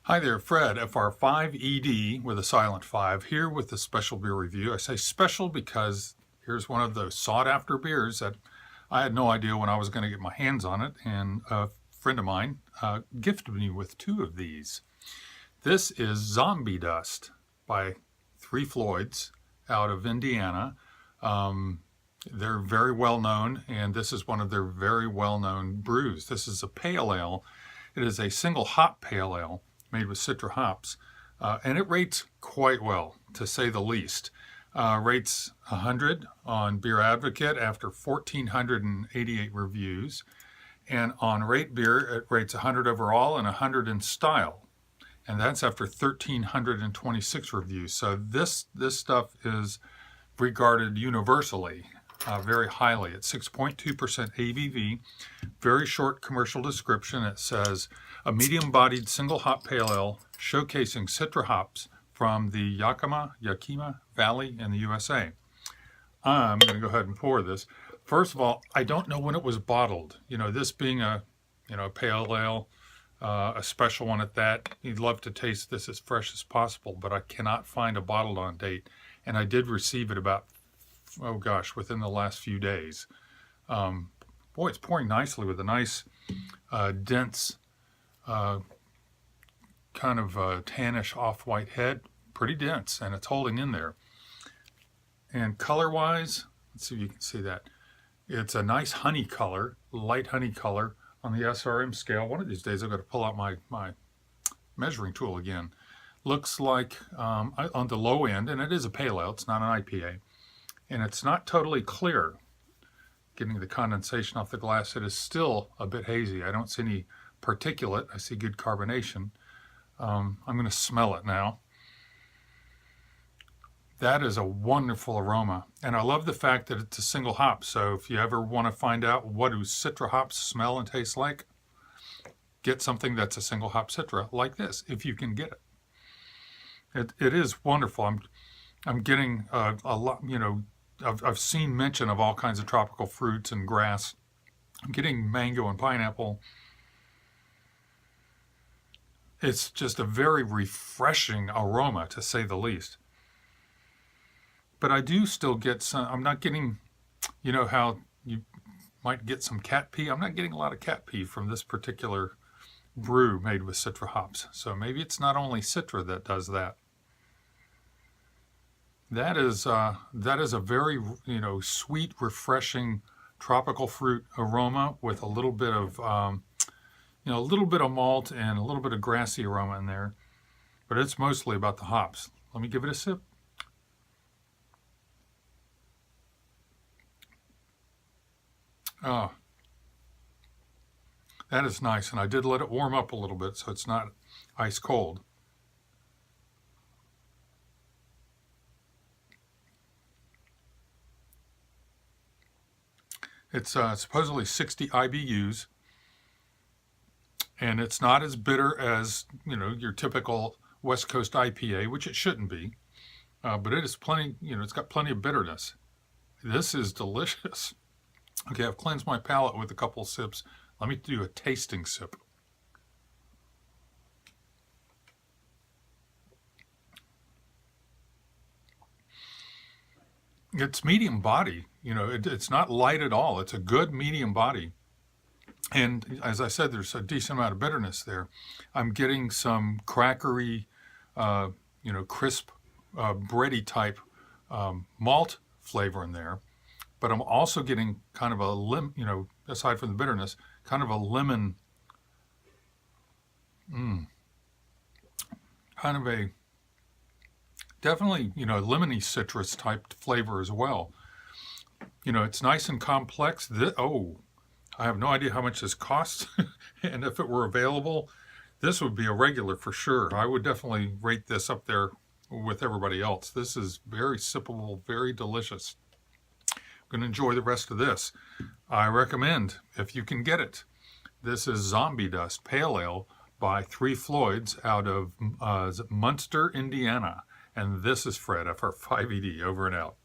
Hi there, Fred, FR5ED with a silent 5, here with a special beer review. I say special because here's one of those sought-after beers that I had no idea when I was going to get my hands on it, and a friend of mine gifted me with two of these. This is Zombie Dust by Floyds out of Indiana. They're very well known, and this is one of their very well-known brews. This is a pale ale. It is a single hop pale ale made with Citra hops, and it rates quite well, to say the least. Rates 100 on Beer Advocate after 1,488 reviews, and on Rate Beer it rates 100 overall and 100 in style, and that's after 1,326 reviews. So this stuff is regarded universally very highly. It's 6.2% ABV, very short commercial description. It says, a medium-bodied single hop pale ale showcasing Citra hops from the Yakima Valley in the USA. I'm going to go ahead and pour this. First of all, I don't know when it was bottled. You know, this being a pale ale, a special one at that, you'd love to taste this as fresh as possible, but I cannot find a bottled on date. And I did receive it about, oh gosh, within the last few days. Boy, it's pouring nicely with a nice, dense, kind of tannish off-white head. Pretty dense, and it's holding in there. And color-wise, let's see if you can see that. It's a nice honey color, light honey color on the SRM scale. One of these days I've got to pull out my measuring tool again. Looks like on the low end, and it is a pale ale, it's not an IPA, and it's not totally clear. Getting the condensation off the glass, it is still a bit hazy. I don't see any particulate. I see good carbonation. I'm going to smell it now. That is a wonderful aroma, and I love the fact that it's a single hop. So if you ever want to find out what do Citra hops smell and taste like, get something that's a single hop Citra like this, if you can get it. It is wonderful. I'm getting a lot, you know, I've seen mention of all kinds of tropical fruits and grass. I'm getting mango and pineapple. It's just a very refreshing aroma, to say the least. But I do still get some, I'm not getting, you know how you might get some cat pee? I'm not getting a lot of cat pee from this particular brew made with Citra hops. So maybe it's not only Citra that does that. That is a very, you know, sweet, refreshing tropical fruit aroma with a little bit of, you know, a little bit of malt and a little bit of grassy aroma in there. But it's mostly about the hops. Let me give it a sip. Oh, that is nice. And I did let it warm up a little bit so it's not ice cold. It's supposedly 60 IBUs, and it's not as bitter as, you know, your typical West Coast IPA, which it shouldn't be, but it is plenty, you know, it's got plenty of bitterness. This is delicious. Okay, I've cleansed my palate with a couple sips. Let me do a tasting sip. It's medium body, you know, it's not light at all. It's a good medium body. And as I said, there's a decent amount of bitterness there. I'm getting some crackery, you know, crisp, bready type malt flavor in there. But I'm also getting kind of a you know, aside from the bitterness, kind of a lemon, kind of a, definitely, you know, lemony citrus type flavor as well. You know, it's nice and complex. Oh, I have no idea how much this costs. And if it were available, this would be a regular for sure. I would definitely rate this up there with everybody else. This is very sippable, very delicious. I'm going to enjoy the rest of this. I recommend, if you can get it, this is Zombie Dust Pale Ale by Floyds out of Munster, Indiana. And this is Fred, FR5ED, over and out.